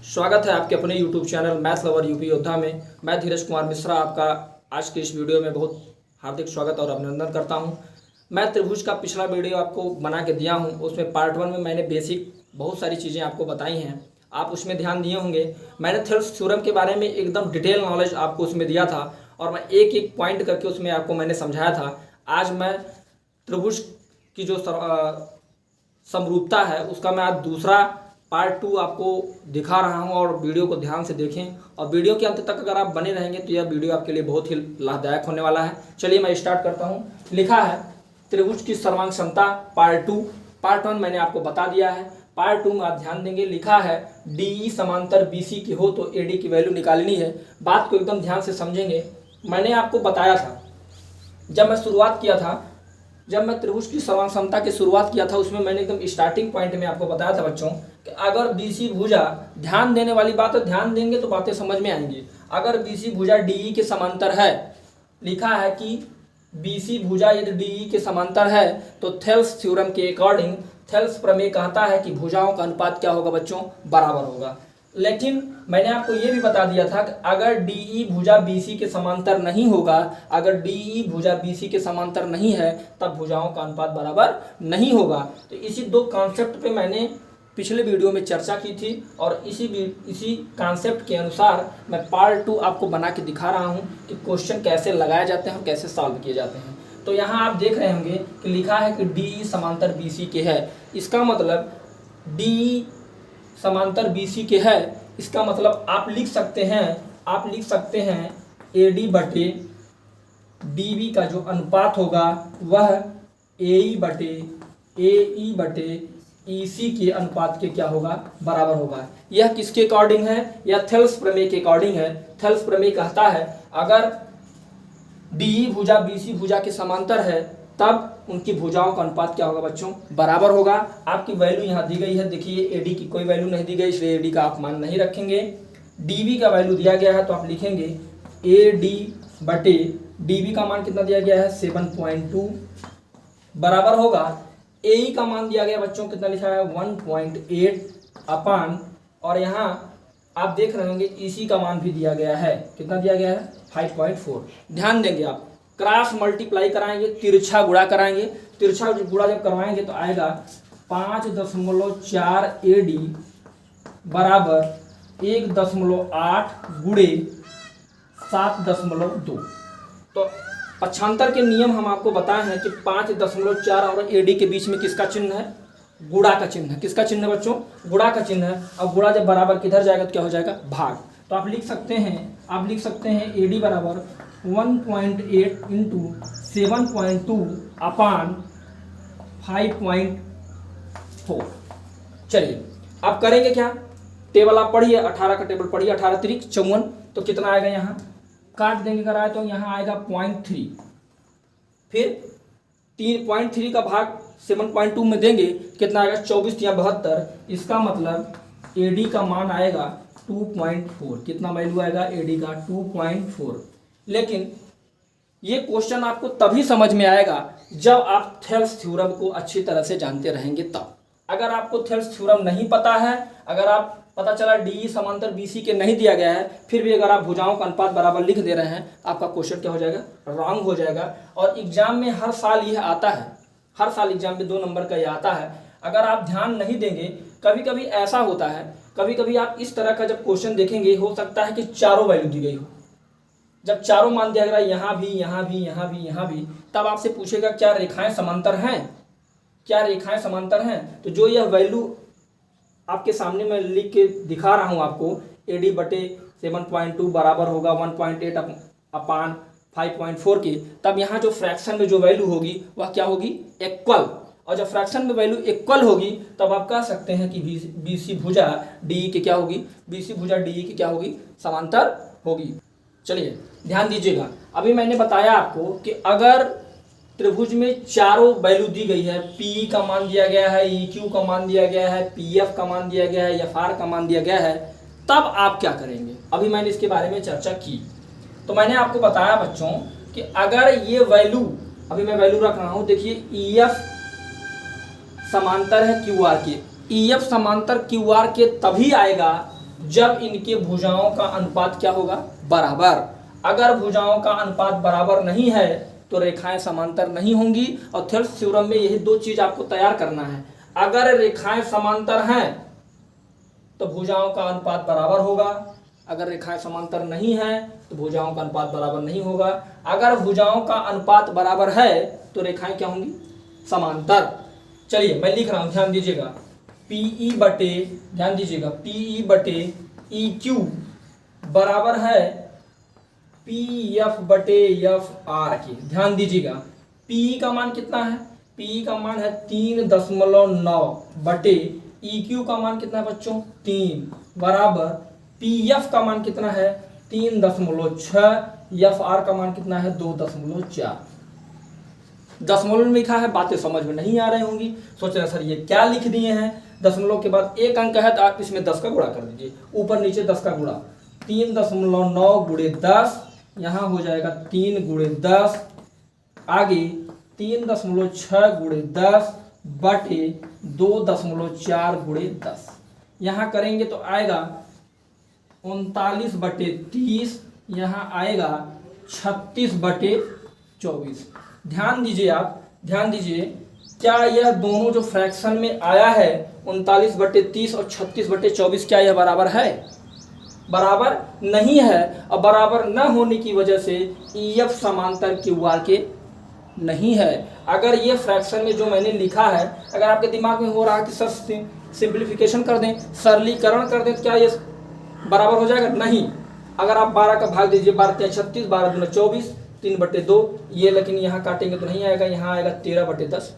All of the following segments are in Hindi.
स्वागत है आपके अपने YouTube channel math lover UP योद्धा में। मैं धीरज कुमार मिश्रा आपका आज के इस वीडियो में बहुत हार्दिक स्वागत और अभिनंदन करता हूं। मैं त्रिभुज का पिछला वीडियो आपको बना के दिया हूं, उसमें पार्ट 1 में मैंने बेसिक बहुत सारी चीज़ें आपको बताई हैं, आप उसमें ध्यान दिए होंगे। मैंने थेल्स थ्योरम के बारे में एकदम डिटेल नॉलेज आपको उसमें दिया था और मैं एक एक पॉइंट करके उसमें आपको मैंने समझाया था। आज मैं त्रिभुज की जो समरूपता है उसका मैं आज दूसरा पार्ट 2 आपको दिखा रहा हूं और वीडियो को ध्यान से देखें और वीडियो के अंत तक अगर आप बने रहेंगे तो यह वीडियो आपके लिए बहुत ही लाभदायक होने वाला है। चलिए मैं स्टार्ट करता हूं। लिखा है त्रिभुज की सर्वांग क्षमता पार्ट 2। पार्ट 1 मैंने आपको बता दिया है, पार्ट 2 में आप ध्यान देंगे। लिखा है DE समांतर BC की हो तो AD की वैल्यू निकालनी है। बात को एकदम ध्यान से समझेंगे। मैंने आपको बताया था जब मैं शुरुआत किया था, जब मैं त्रिभुज की सर्वांग क्षमता की शुरुआत किया था उसमें मैंने एकदम स्टार्टिंग पॉइंट में आपको बताया था बच्चों कि अगर BC भुजा, ध्यान देने वाली बात है, ध्यान देंगे तो बातें समझ में आएंगी। अगर BC भुजा DE के समांतर है, लिखा है कि BC भुजा यदि DE के समांतर है तो थेल्स थ्योरम के अकॉर्डिंग थेल्स प्रमेय कहता है कि भुजाओं का अनुपात क्या होगा बच्चों, बराबर होगा। लेकिन मैंने आपको ये भी बता दिया था कि अगर DE भुजा BC के समांतर नहीं होगा, अगर DE भुजा BC के समांतर नहीं है तब भुजाओं का अनुपात बराबर नहीं होगा। तो इसी दो कॉन्सेप्ट पे मैंने पिछले वीडियो में चर्चा की थी और इसी कॉन्सेप्ट के अनुसार मैं पार्ट 2 आपको बना के दिखा रहा हूँ कि क्वेश्चन कैसे लगाए जाते हैं और कैसे सॉल्व किए जाते हैं। तो यहाँ आप देख रहे होंगे कि लिखा है कि DE समांतर BC के है, इसका मतलब DE समांतर BC के है, इसका मतलब आप लिख सकते हैं AD बटे DB का जो अनुपात होगा वह AE बटे EC के अनुपात के क्या होगा, बराबर होगा। यह किसके अकॉर्डिंग है, यह थेल्स प्रमेय के अकॉर्डिंग है। थेल्स प्रमेय कहता है अगर DE भुजा BC भुजा के समांतर है तब उनकी भुजाओं का अनुपात क्या होगा बच्चों, बराबर होगा। आपकी वैल्यू यहाँ दी गई है, देखिए AD की कोई वैल्यू नहीं दी गई इसलिए AD का आप मान नहीं रखेंगे। DB का वैल्यू दिया गया है तो आप लिखेंगे AD बटे DB का मान कितना दिया गया है 7.2 बराबर होगा। AE का मान दिया गया बच्चों कितना लिखा है 1.8 अपान, और यहाँ आप देख रहे होंगे EC का मान भी दिया गया है, कितना दिया गया है 5.4। ध्यान देंगे आप क्रॉस मल्टीप्लाई कराएंगे, तिरछा गुणा कराएंगे, तिरछा गुणा जब करवाएंगे तो आएगा 5.4 AD बराबर 1.8 गुणे 7.2। तो पक्षांतर के नियम हम आपको बताए हैं कि 5.4 और AD के बीच में किसका चिन्ह है, गुणा का चिन्ह है। किसका चिन्ह है बच्चों, गुणा का चिन्ह है। अब गुणा जब बराबर किधर जाएगा तो क्या हो जाएगा, भाग। तो आप लिख सकते हैं AD बराबर 1.8 इंटू 7.2 अपान 5.4। चलिए आप करेंगे क्या, टेबल आप पढ़िए, 18 का टेबल पढ़िए, 18 तिरिक 54, तो कितना आएगा, यहाँ काट देंगे कराए तो यहाँ आएगा 0.3, फिर 3.3 का भाग 7.2 में देंगे कितना आएगा 24 या 72। इसका मतलब AD का मान आएगा 2.4। कितना वैल्यू आएगा AD का 2.4। लेकिन ये क्वेश्चन आपको तभी समझ में आएगा जब आप थेल्स थ्योरम को अच्छी तरह से जानते रहेंगे तब। अगर आपको थेल्स थ्योरम नहीं पता है, अगर आप पता चला DE समांतर BC के नहीं दिया गया है, फिर भी अगर आप भुजाओं का अनुपात बराबर लिख दे रहे हैं, आपका क्वेश्चन क्या हो जाएगा, रॉन्ग हो जाएगा। और एग्जाम में हर साल यह आता है, हर साल एग्जाम में 2 नंबर का यह आता है। अगर आप ध्यान नहीं देंगे, कभी कभी ऐसा होता है, कभी कभी आप इस तरह का जब क्वेश्चन देखेंगे हो सकता है कि चारों वैल्यू दी गई हो। जब चारों मान दिया गया यहाँ भी, यहाँ भी, यहाँ भी, यहाँ भी, तब आपसे पूछेगा क्या रेखाएं समांतर हैं, क्या रेखाएं समांतर हैं। तो जो यह वैल्यू आपके सामने मैं लिख के दिखा रहा हूँ आपको, AD बटे 7.2 बराबर होगा 1.8 अपान 5.4 के, तब यहाँ जो फ्रैक्शन में जो वैल्यू होगी वह क्या होगी, इक्वल। और जब फ्रैक्शन में वैल्यू इक्वल होगी तब आप कह सकते हैं कि BC भुजा DE के क्या होगी, BC भुजा DE की क्या होगी, समांतर होगी। चलिए ध्यान दीजिएगा, अभी मैंने बताया आपको कि अगर त्रिभुज में चारों वैल्यू दी गई है, PE का मान दिया गया है, EQ का मान दिया गया है, PF का मान दिया गया है, FR का मान दिया गया है, तब आप क्या करेंगे। अभी मैंने इसके बारे में चर्चा की। तो मैंने आपको बताया बच्चों कि अगर ये वैल्यू, अभी मैं वैल्यू रख रहा हूँ, देखिए EF समांतर है QR के, EF समांतर QR के तभी आएगा जब इनके भुजाओं का अनुपात क्या होगा, बराबर। अगर भुजाओं का अनुपात बराबर नहीं है तो रेखाएं समांतर नहीं होंगी। और थेल्स थ्योरम में यही दो चीज आपको तैयार करना है। अगर रेखाएं समांतर हैं तो भुजाओं का अनुपात बराबर होगा, अगर रेखाएं समांतर नहीं है तो भुजाओं का अनुपात बराबर नहीं होगा। अगर भुजाओं का अनुपात बराबर है तो रेखाएं क्या होंगी, समांतर। चलिए मैं लिख रहा हूं, ध्यान दीजिएगा। PE बटे, ध्यान दीजिएगा, PE बटे EQ बराबर है PF बटे FR के। ध्यान दीजिएगा, PE का मान कितना है, PE का मान है 3.9 बटे EQ का मान कितना है बच्चों, 3 बराबर PF का मान कितना है 3.6, FR का मान कितना है 2.4। दशमलव में लिखा है, बातें समझ में नहीं आ रही होंगी, सोच रहे सर ये क्या लिख दिए हैं। दशमलव के बाद एक अंक है तो आप इसमें 10 का गुणा कर दीजिए, ऊपर नीचे 10 का गुणा। 3.9 गुणे 10, यहाँ हो जाएगा 3 गुणे 10, आगे 3.6 गुणे 10 बटे 2.4 गुणे 10। यहाँ करेंगे तो आएगा 39 बटे 30, यहाँ आएगा 36 बटे 24। ध्यान दीजिए, आप ध्यान दीजिए, क्या यह दोनों जो फ्रैक्शन में आया है 39 बटे 30 और 36 बटे 24, क्या यह बराबर है, बराबर नहीं है। और बराबर न होने की वजह से EF समांतर QR के नहीं है। अगर ये फ्रैक्शन में जो मैंने लिखा है, अगर आपके दिमाग में हो रहा है कि सर सिंप्लीफिकेशन कर दें, सरलीकरण कर दें, तो क्या ये बराबर हो जाएगा, नहीं। अगर आप 12 का भाग दीजिए, 12 3 36, 12 दूना 24, 3 बटे 2, ये लेकिन यहाँ काटेंगे तो नहीं आएगा, यहाँ आएगा 13 बटे 10।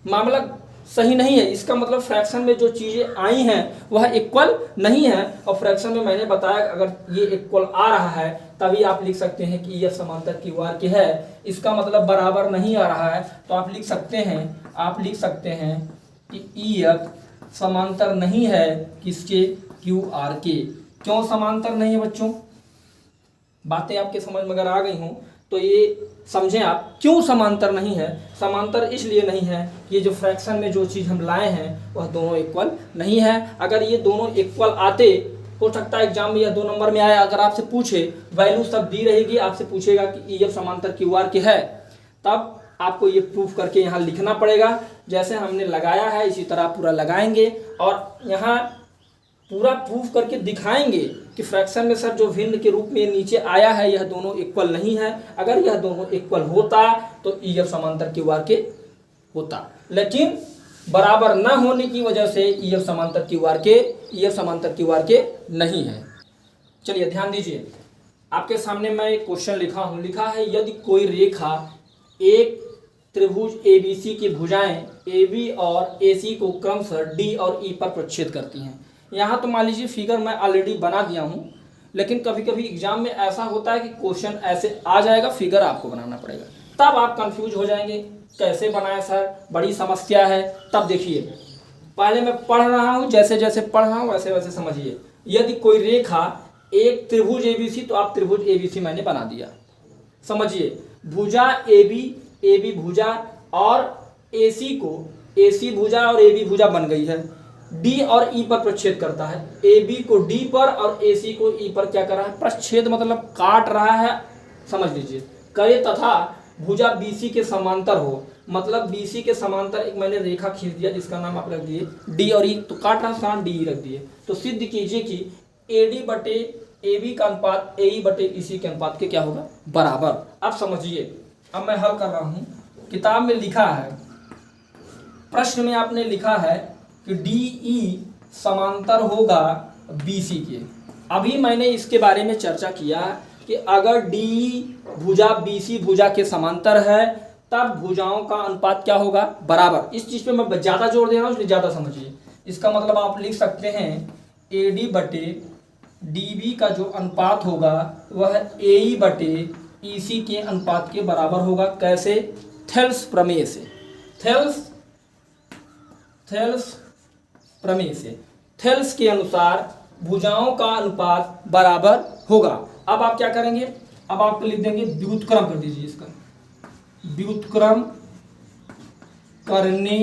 मामला सही नहीं है। इसका मतलब फ्रैक्शन में जो चीजें आई हैं वह इक्वल नहीं है। और फ्रैक्शन में मैंने बताया अगर ये इक्वल आ रहा है तभी आप लिख सकते हैं कि यह समांतर QR के है। इसका मतलब बराबर नहीं आ रहा है तो आप लिख सकते हैं कि EF समांतर नहीं है किसके, QR के। क्यों समांतर नहीं है बच्चों, बातें आपके समझ में अगर आ गई हों तो ये समझें आप क्यों समांतर नहीं है। समांतर इसलिए नहीं है कि ये जो फ्रैक्शन में जो चीज़ हम लाए हैं वह दोनों इक्वल नहीं है। अगर ये दोनों इक्वल आते, हो सकता है एग्जाम में यह 2 नंबर में आया, अगर आपसे पूछे वैल्यू सब दी रहेगी, आपसे पूछेगा कि EF समांतर QR के है, तब आपको ये प्रूफ करके यहाँ लिखना पड़ेगा। जैसे हमने लगाया है इसी तरह पूरा लगाएंगे और यहाँ पूरा प्रूफ करके दिखाएंगे कि फ्रैक्शन में सर जो भिन्न के रूप में नीचे आया है यह दोनों इक्वल नहीं है। अगर यह दोनों इक्वल होता तो EF समांतर QR के होता, लेकिन बराबर न होने की वजह से EF समांतर QR के नहीं है। चलिए ध्यान दीजिए, आपके सामने मैं एक क्वेश्चन लिखा हूं, लिखा है यदि कोई रेखा एक त्रिभुज ABC की भुजाएं AB और AC को क्रमशः D और E पर प्रक्षेद करती हैं। यहाँ तो मान लीजिए फिगर मैं ऑलरेडी बना दिया हूँ, लेकिन कभी कभी एग्जाम में ऐसा होता है कि क्वेश्चन ऐसे आ जाएगा, फिगर आपको बनाना पड़ेगा, तब आप कंफ्यूज हो जाएंगे कैसे बनाए सर, बड़ी समस्या है। तब देखिए, पहले मैं पढ़ रहा हूँ, जैसे जैसे पढ़ रहा हूँ वैसे वैसे समझिए। यदि कोई रेखा एक त्रिभुज ABC, तो आप त्रिभुज ABC मैंने बना दिया, समझिए। भुजा AB भुजा और AC को, AC भुजा और AB भुजा बन गई है, D और E पर प्रच्छेद करता है। AB को D पर और AC को E पर क्या कर रहा है, प्रच्छेद मतलब काट रहा है, समझ लीजिए। करे तथा भुजा BC के समांतर हो, मतलब BC के समांतर एक मैंने रेखा खींच दिया जिसका नाम आप रख दिए D और E, तो काट रहा स्थान D रख दिए, तो सिद्ध कीजिए कि AD बटे AB का अनुपात AE बटे EC के अनुपात के क्या होगा, बराबर। अब समझिए, अब मैं हल कर रहा हूँ। किताब में लिखा है, प्रश्न में आपने लिखा है कि DE समांतर होगा BC के। अभी मैंने इसके बारे में चर्चा किया कि अगर DE भुजा BC भुजा के समांतर है तब भुजाओं का अनुपात क्या होगा, बराबर। इस चीज पे मैं ज्यादा जोर दे रहा हूँ इसलिए ज्यादा समझिए। इसका मतलब आप लिख सकते हैं AD बटे DB का जो अनुपात होगा वह AE बटे EC के अनुपात के बराबर होगा। कैसे, थेल्स प्रमेय से, थेल्स प्रमेय से, थेल्स के अनुसार भुजाओं का अनुपात बराबर होगा। अब आप क्या करेंगे, अब आप लिख देंगे व्युत्क्रम कर दीजिए, इसका व्युत्क्रम करने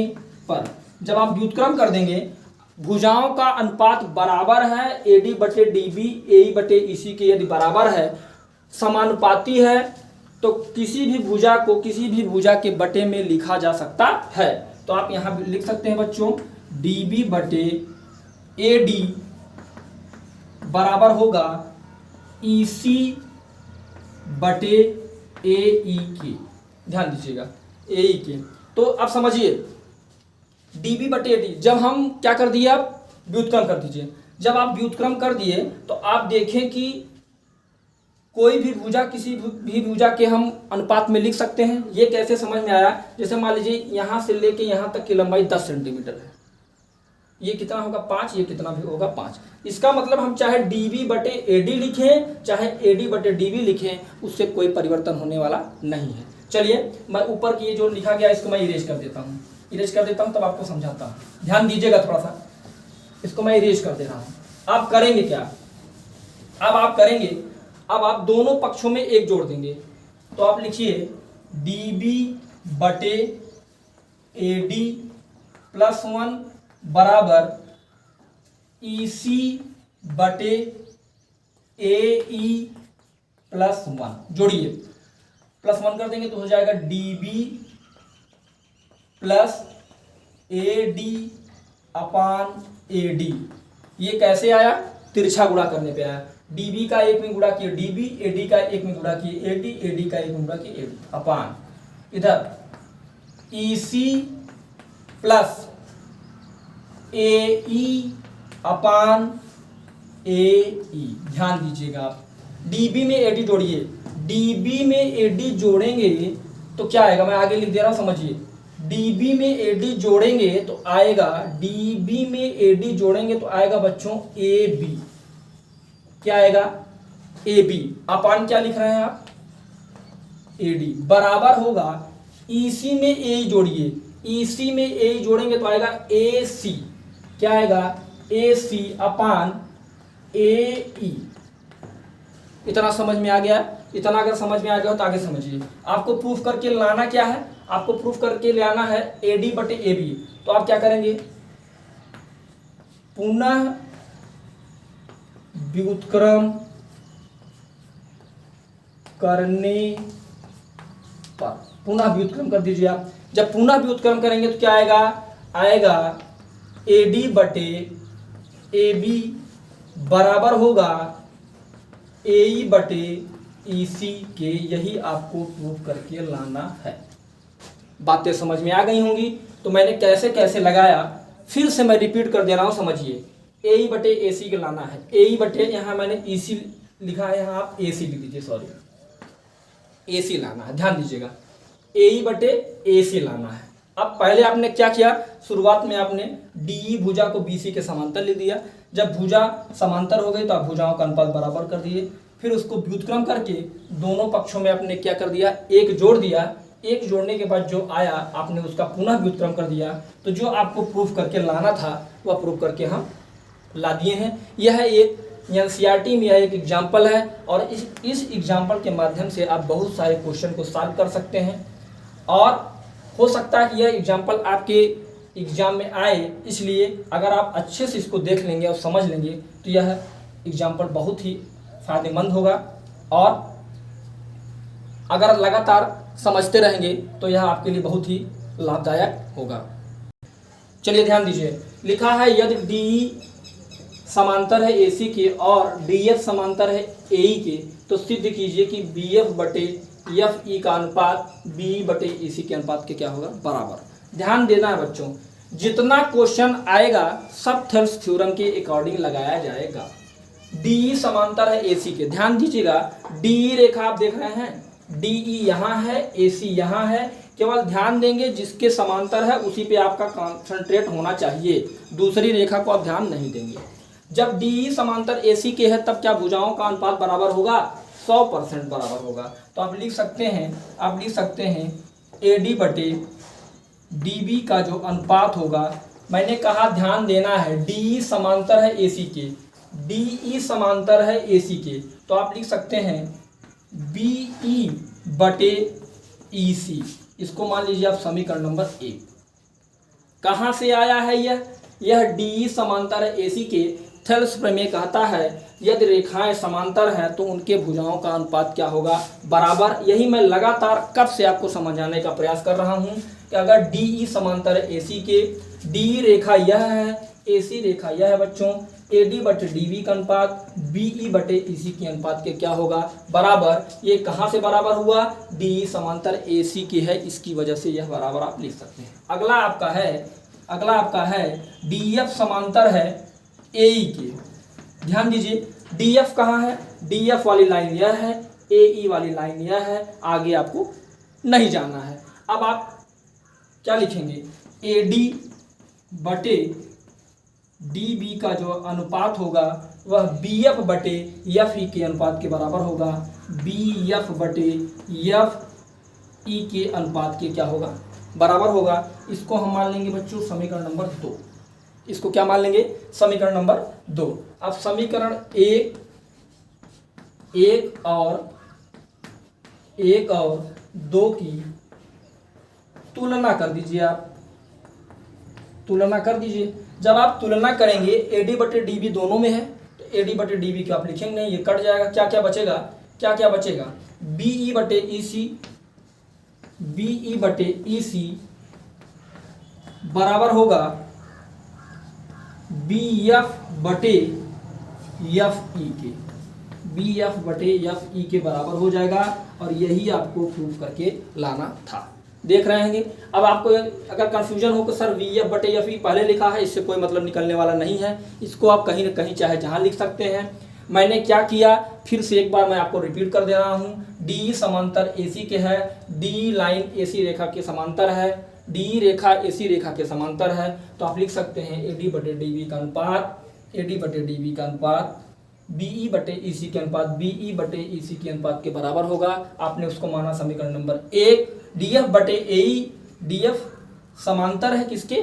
पर, जब आप व्युत्क्रम कर देंगे भुजाओं का अनुपात बराबर है एडी बटे डीबी एई बटे ईसी के यदि बराबर है, समानुपाती है, तो किसी भी भुजा के बटे में लिखा जा सकता है। तो आप यहाँ लिख सकते हैं बच्चों डीबी बटे एडी बराबर होगा ईसी बटे एई के। ध्यान दीजिएगा एई के। तो अब समझिए डीबी बटे एडी, जब हम क्या कर दिए, आप व्युत्क्रम कर दीजिए। जब आप व्युत्क्रम कर दिए तो आप देखें कि कोई भी भुजा किसी भी भुजा के हम अनुपात में लिख सकते हैं। ये कैसे समझ में आया, जैसे मान लीजिए यहाँ से लेके यहाँ तक की लंबाई 10 सेंटीमीटर है, ये कितना होगा 5, ये कितना भी होगा 5। इसका मतलब हम चाहे डीबी बटे एडी लिखें चाहे एडी बटे डीबी लिखें, उससे कोई परिवर्तन होने वाला नहीं है। चलिए मैं ऊपर की ये जो लिखा गया इसको मैं इरेज कर देता हूँ, तब आपको समझाता हूँ। ध्यान दीजिएगा थोड़ा सा, इसको मैं इरेज कर दे रहा हूँ। आप करेंगे क्या, अब आप दोनों पक्षों में एक जोड़ देंगे। तो आप लिखिए डीबी बटे एडी प्लस 1 बराबर ईसी बटे एई प्लस 1। जोड़िए, प्लस 1 कर देंगे तो हो जाएगा डीबी प्लस एडी अपान एडी। ये कैसे आया, तिरछा गुणा करने पे आया। डीबी का एक में गुणा किए डीबी, एडी का एक में गुणा किए एडी, एडी का एक में गुणा किए एडी अपान इधर ईसी प्लस एई अपान एई। ध्यान दीजिएगा आप, डीबी में एडी जोड़िए, डीबी में एडी जोड़ेंगे तो क्या आएगा, मैं आगे लिख दे रहा हूं समझिए। डीबी में एडी जोड़ेंगे तो आएगा, डीबी में एडी जोड़ेंगे तो आएगा बच्चों ए बी। क्या आएगा ए बी अपान क्या लिख रहे हैं आप एडी बराबर होगा ईसी में ए जोड़िए, ईसी में ए जोड़ेंगे तो आएगा ए सी। क्या आएगा ए सी अपान ए ई। इतना समझ में आ गया, इतना अगर समझ में आ गया तो आगे समझिए। आपको प्रूफ करके लाना क्या है, आपको प्रूफ करके ले आना है एडी बटे ए बी। तो आप क्या करेंगे, पुनः व्युत्क्रम करने पर, पुनः व्युत्क्रम कर दीजिए आप। जब पुनः व्युत्क्रम करेंगे तो क्या आएगा, आएगा एडी बटे ए बी बराबर होगा एई बटे ईसी के। यही आपको प्रूफ करके लाना है। बातें समझ में आ गई होंगी। तो मैंने कैसे कैसे लगाया फिर से मैं रिपीट कर दे रहा हूं, समझिए। एई बटे एसी के लाना है, एई बटे यहाँ मैंने ईसी लिखा है, यहाँ आप एसी लिख दीजिए, सॉरी एसी लाना है। ध्यान दीजिएगा एई बटे एसी लाना है। अब पहले आपने क्या किया, शुरुआत में आपने डीई भुजा को बीसी के समांतर लिख दिया। जब भुजा समांतर हो गई तो आप भुजाओं का अनुपात बराबर कर दिए। फिर उसको व्युत्क्रम करके दोनों पक्षों में आपने क्या कर दिया, एक जोड़ दिया। एक जोड़ने के बाद जो आया आपने उसका पुनः व्युत्क्रम कर दिया। तो जो आपको प्रूफ करके लाना था वह प्रूफ करके हम ला दिए हैं। यह एक एनसीईआरटी में यह एक एग्जाम्पल है और इस एग्जाम्पल के माध्यम से आप बहुत सारे क्वेश्चन को सॉल्व कर सकते हैं। और हो सकता है कि यह एग्जाम्पल आपके एग्जाम में आए, इसलिए अगर आप अच्छे से इसको देख लेंगे और समझ लेंगे तो यह एग्जाम्पल बहुत ही फायदेमंद होगा। और अगर लगातार समझते रहेंगे तो यह आपके लिए बहुत ही लाभदायक होगा। चलिए ध्यान दीजिए, लिखा है यदि डी समांतर है एसी के और डीएफ समांतर है एई के तो सिद्ध कीजिए कि बीएफ बटे एफ ई का अनुपात बी बटे ईसी के अनुपात के क्या होगा, बराबर। ध्यान देना है बच्चों, जितना क्वेश्चन आएगा सब थेल्स थ्योरम के अकॉर्डिंग लगाया जाएगा। डी समांतर है एसी के, ध्यान दीजिएगा डी रेखा आप देख रहे हैं, डीई यहाँ है, एसी यहाँ है। केवल ध्यान देंगे जिसके समांतर है उसी पे आपका कंसंट्रेट होना चाहिए, दूसरी रेखा को आप ध्यान नहीं देंगे। जब डीई समांतर एसी के है तब क्या भुजाओं का अनुपात बराबर होगा, 100% बराबर होगा। तो आप लिख सकते हैं एडी बटे डीबी का जो अनुपात होगा, मैंने कहा ध्यान देना है डीई समांतर है एसी के, डीई समांतर है एसी के, तो आप लिख सकते हैं बीई बटे ईसी। इसको मान लीजिए आप समीकरण नंबर 1। कहाँ से आया है यह, यह डी समांतर ए सी के थेल्स प्रमेय कहता है यदि रेखाएं समांतर हैं तो उनके भुजाओं का अनुपात क्या होगा, बराबर। यही मैं लगातार कब से आपको समझाने का प्रयास कर रहा हूं कि अगर डी समांतर है ए सी के, डी रेखा यह है, ए सी रेखा यह है बच्चों, ए डी बटे डी बी का अनुपात बी ई बटे ई सी के अनुपात के क्या होगा, बराबर। ये कहाँ से बराबर हुआ, डी समांतर ए सी की है, इसकी वजह से यह बराबर आप लिख सकते हैं। अगला आपका है डी एफ समांतर है ए ई के। ध्यान दीजिए डी एफ कहाँ है, डी एफ वाली लाइन यह है, ए ई वाली लाइन यह है, आगे आपको नहीं जाना है। अब आप क्या लिखेंगे, ए डी बटे डी बी का जो अनुपात होगा वह बी एफ बटे एफ ई के अनुपात के बराबर होगा, बी एफ बटे एफ ई के अनुपात के क्या होगा, बराबर होगा। इसको हम मान लेंगे बच्चों समीकरण नंबर 2। इसको क्या मान लेंगे, समीकरण नंबर 2। अब समीकरण एक और 2 की तुलना कर दीजिए। आप तुलना कर दीजिए। जब आप तुलना करेंगे ए डी बटे डी बी दोनों में है तो ए डी बटे डी बी को आप लिखेंगे नहीं, ये कट जाएगा। क्या क्या बचेगा, बी ई बटे ई सी बराबर होगा बी एफ बटे एफ ई के, बी एफ बटे एफ ई के बराबर हो जाएगा। और यही आपको प्रूफ करके लाना था। देख रहे हैं। अब आपको अगर कंफ्यूजन हो कि सर वी एफ बटे एफ ई पहले लिखा है, इससे कोई मतलब निकलने वाला नहीं है। इसको आप कहीं ना कहीं चाहे जहां लिख सकते हैं। मैंने क्या किया, फिर से एक बार मैं आपको रिपीट कर दे रहा हूं। डी समांतर ए सी के है, डी लाइन ए सी रेखा के समांतर है, डी रेखा ए सी रेखा के समांतर है, तो आप लिख सकते हैं ए डी बटे डी बी का अनुपात, ए डी बटे डी बी का अनुपात बी ई बटे ई सी के अनुपात, बी ई बटे ई सी के अनुपात के बराबर होगा। आपने उसको माना समीकरण नंबर 1। डी एफ बटे ए ई, डी एफ समांतर है किसके,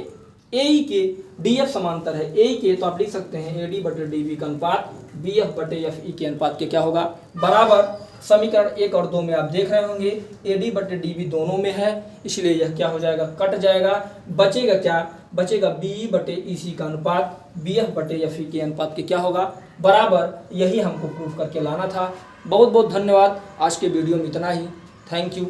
ए ई के, डी एफ समांतर है ए ई के, तो आप लिख सकते हैं ए डी बटे डी बी का अनुपात बी एफ बटे एफ ई के अनुपात के क्या होगा, बराबर। समीकरण 1 और 2 में आप देख रहे होंगे ए डी बटे डी बी दोनों में है, इसलिए यह क्या हो जाएगा, कट जाएगा। बचेगा क्या, बचेगा बी ई बटे ई सी का अनुपात बी एफ बटे एफ ई के अनुपात के क्या होगा, बराबर। यही हमको प्रूफ करके लाना था। बहुत बहुत धन्यवाद। आज के वीडियो में इतना ही। Thank you.